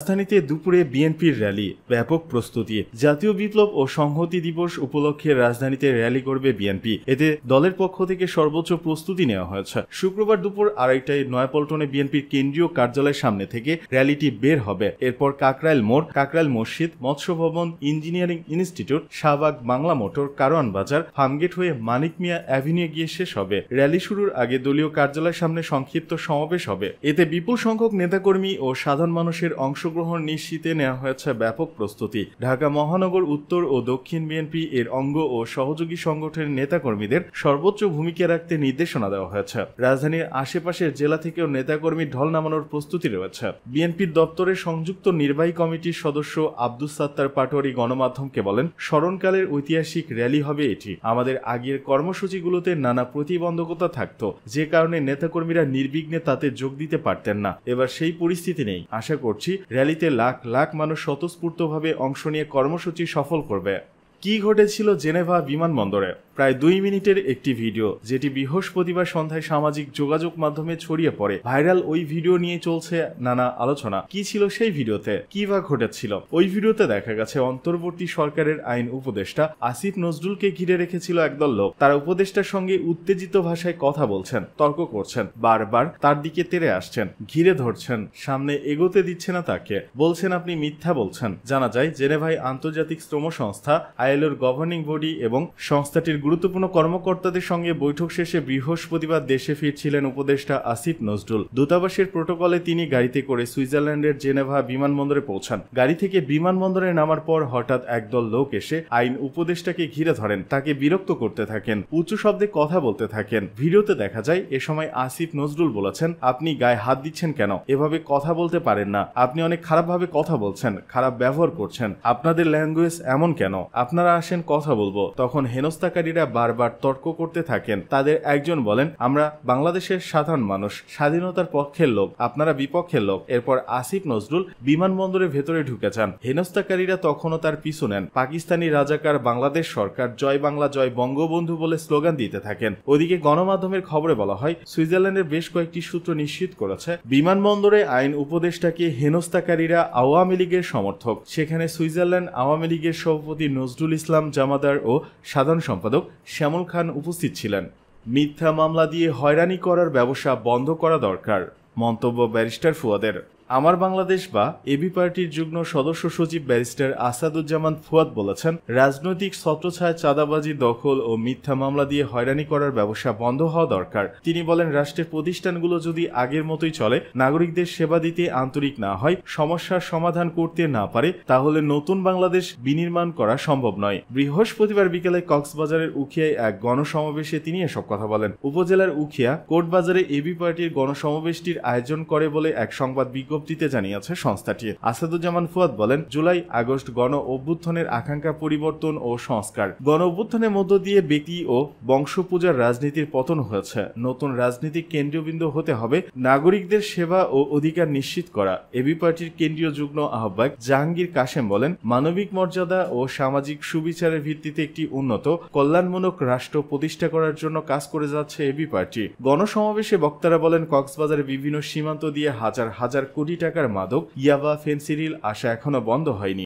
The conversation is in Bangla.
রাজধানীতে দুপুরে বিএনপির র্যালি, ব্যাপক প্রস্তুতি। জাতীয় বিপ্লব ও সংহতি দিবস উপলক্ষে রাজধানীতে র্যালি করবে বিএনপি। এতে দলের পক্ষ থেকে সর্বোচ্চ প্রস্তুতি নেওয়া হয়েছে। শুক্রবার দুপুর 2:30টায় নয়াপল্টনে বিএনপির কেন্দ্রীয় কার্যালয়ের সামনে থেকে র্যালিটি বের হবে। এরপর কাকরাইল মোড়, কাকরাইল মসজিদ, মৎস্য ভবন, engineering institute, Shahbag, Bangla motor, Karwan বাজার, ফার্মগেট হয়ে মানিক মিয়া অ্যাভিনিউ গিয়ে শেষ হবে। র্যালি শুরুর আগে দলীয় কার্যালয়ের সামনে সংক্ষিপ্ত সমাবেশ হবে। এতে বিপুল সংখ্যক নেতাকর্মী ও সাধারণ মানুষের অংশগ্রহণ নিশ্চিতে নেওয়া হয়েছে ব্যাপক প্রস্তুতি। ঢাকা মহানগর উত্তর ও দক্ষিণ বিএনপি এর অঙ্গ ও সহযোগী সংগঠনের নেতাকর্মীদের সর্বোচ্চ ভূমিকা রাখতে নির্দেশনা দেওয়া হয়েছে। রাজধানীর আশেপাশের জেলা থেকেও নেতাকর্মীর ঢল নামানোর প্রস্তুতি রয়েছে। বিএনপির দপ্তরের সংযুক্ত নির্বাহী কমিটির সদস্য আব্দুস সাত্তার পাটোয়ারি গণমাধ্যমকে বলেন, স্মরণকালের ঐতিহাসিক র্যালি হবে এটি। আমাদের আগের কর্মসূচিগুলোতে নানা প্রতিবন্ধকতা থাকত, যে কারণে নেতাকর্মীরা নির্বিঘ্নে তাতে যোগ দিতে পারতেন না। এবার সেই পরিস্থিতি নেই। আশা করছি র্যালিতে লাখ লাখ মানুষ স্বতঃস্ফূর্তভাবে অংশ নিয়ে কর্মসূচি সফল করবে। কি ঘটেছিল জেনেভা বিমানবন্দরে? প্রায় 2 মিনিটের একটি ভিডিও, যেটি বৃহস্পতিবার সন্ধ্যায় সামাজিক যোগাযোগ মাধ্যমে ছড়িয়ে পড়ে। ভাইরাল ওই ভিডিও নিয়ে চলছে নানা আলোচনা। কি ছিল সেই ভিডিওতে, কি বা ঘটেছিল? ওই ভিডিওতে দেখা গেছে অন্তর্বর্তী সরকারের আইন উপদেষ্টা আসিফ নজরুলকে ঘিরে রেখেছিল একদল লোক। তারা উপদেষ্টার সঙ্গে উত্তেজিত ভাষায় কথা বলছেন, তর্ক করছেন, বারবার তার দিকে তেড়ে আসছেন, ঘিরে ধরছেন, সামনে এগোতে দিচ্ছে না তাকে, বলছেন আপনি মিথ্যা বলছেন। জানা যায় জেনেভায় আন্তর্জাতিক শ্রম সংস্থা আইএলওর গভর্নিং বডি এবং সংস্থাটির গুরুত্বপূর্ণ কর্মকর্তাদের সঙ্গে বৈঠক শেষে বৃহস্পতিবার দেশে ফিরছিলেন উপদেষ্টা আসিফ নজরুল। দূতাবাসের প্রোটোকলে তিনি গাড়িতে করে সুইজারল্যান্ডের জেনেভা বিমানবন্দরে পৌঁছান। গাড়ি থেকে বিমানবন্দরে নামার পর হঠাৎ একদল লোক এসে আইন উপদেষ্টাকে ঘিরে ধরেন, তাকে বিরক্ত করতে থাকেন, উঁচু শব্দে কথা বলতে থাকেন। ভিডিওতে দেখা যায় এ সময় আসিফ নজরুল বলেছেন, আপনি গায়ে হাত দিচ্ছেন কেন? এভাবে কথা বলতে পারেন না। আপনি অনেক খারাপভাবে কথা বলছেন, খারাপ ব্যবহার করছেন। আপনাদের ল্যাঙ্গুয়েজ এমন কেন? আপনারা আসেন কথা বলবো। তখন হেনস্থাকারীরা বারবার তর্ক করতে থাকেন। তাদের একজন বলেন, আমরা বাংলাদেশের সাধারণ মানুষ, স্বাধীনতার পক্ষের লোক, আপনারা বিপক্ষের লোক। এরপর আসিফ নজরুল বিমানবন্দরের ভেতরে ঢুকে যান। হেনস্থাকারীরা তখনও তার পিছু নেন। পাকিস্তানি রাজাকার বাংলাদেশ সরকার, জয় বাংলা, জয় বঙ্গবন্ধু বলে স্লোগান দিতে থাকেন। ওদিকে গণমাধ্যমের খবরে বলা হয়, সুইজারল্যান্ডের বেশ কয়েকটি সূত্র নিশ্চিত করেছে বিমানবন্দরে আইন উপদেষ্টাকে হেনস্থাকারীরা আওয়ামী লীগের সমর্থক। সেখানে সুইজারল্যান্ড আওয়ামী লীগের সভাপতি নজরুল ইসলাম জামাদার ও সাধারণ সম্পাদক শ্যামল খান উপস্থিত ছিলেন। মিথ্যা মামলা দিয়ে হয়রানি করার ব্যবসা বন্ধ করা দরকার, মন্তব্য ব্যারিস্টার ফুয়াদের। আমার বাংলাদেশ বা এবি পার্টির যুগ্ম সদস্য সচিব ব্যারিস্টার আসাদুজ্জামান ফুয়াদ বলেছেন, রাজনৈতিক ছত্রছায়া, চাঁদাবাজি, দখল ও মিথ্যা মামলা দিয়ে হয়রানি করার ব্যবসা বন্ধ হওয়া দরকার। তিনি বলেন, রাষ্ট্রের প্রতিষ্ঠানগুলো যদি আগের মতোই চলে, নাগরিকদের সেবা দিতে আন্তরিক না হয়, সমস্যার সমাধান করতে না পারে, তাহলে নতুন বাংলাদেশ বিনির্মাণ করা সম্ভব নয়। বৃহস্পতিবার বিকেলে কক্সবাজারের উখিয়ায় এক গণসমাবেশে তিনি এসব কথা বলেন। উপজেলার উখিয়া কোর্টবাজারে এবি পার্টির গণসমাবেশটির আয়োজন করে বলে এক সংবাদ বিজ্ঞপ্তিতে জানিয়েছে সংস্থাটি। আসাদুজ্জামান ফুয়াদ বলেন, জুলাই আগস্ট গণ অভ্যুত্থানের আকাঙ্ক্ষা পরিবর্তন ও সংস্কার। গণ অভ্যুত্থানের মধ্য দিয়ে ব্যক্তি ও বংশপূজার রাজনীতির পতন হয়েছে। নতুন রাজনীতিক কেন্দ্রবিন্দু হতে হবে নাগরিকদের সেবা ও অধিকার নিশ্চিত করা। এবি পার্টির কেন্দ্রীয় যুগ্ম আহ্বায়ক জাহাঙ্গীর কাশেম বলেন, মানবিক মর্যাদা ও সামাজিক সুবিচারের ভিত্তিতে একটি উন্নত কল্যাণমূলক রাষ্ট্র প্রতিষ্ঠা করার জন্য কাজ করে যাচ্ছে এবি পার্টি। গণসমাবেশে বক্তারা বলেন, কক্সবাজারের বিভিন্ন সীমান্ত দিয়ে হাজার হাজার কোটি টাকার মাদক, ইয়াবা, ফেনসিডিল আসা এখনো বন্ধ হয়নি।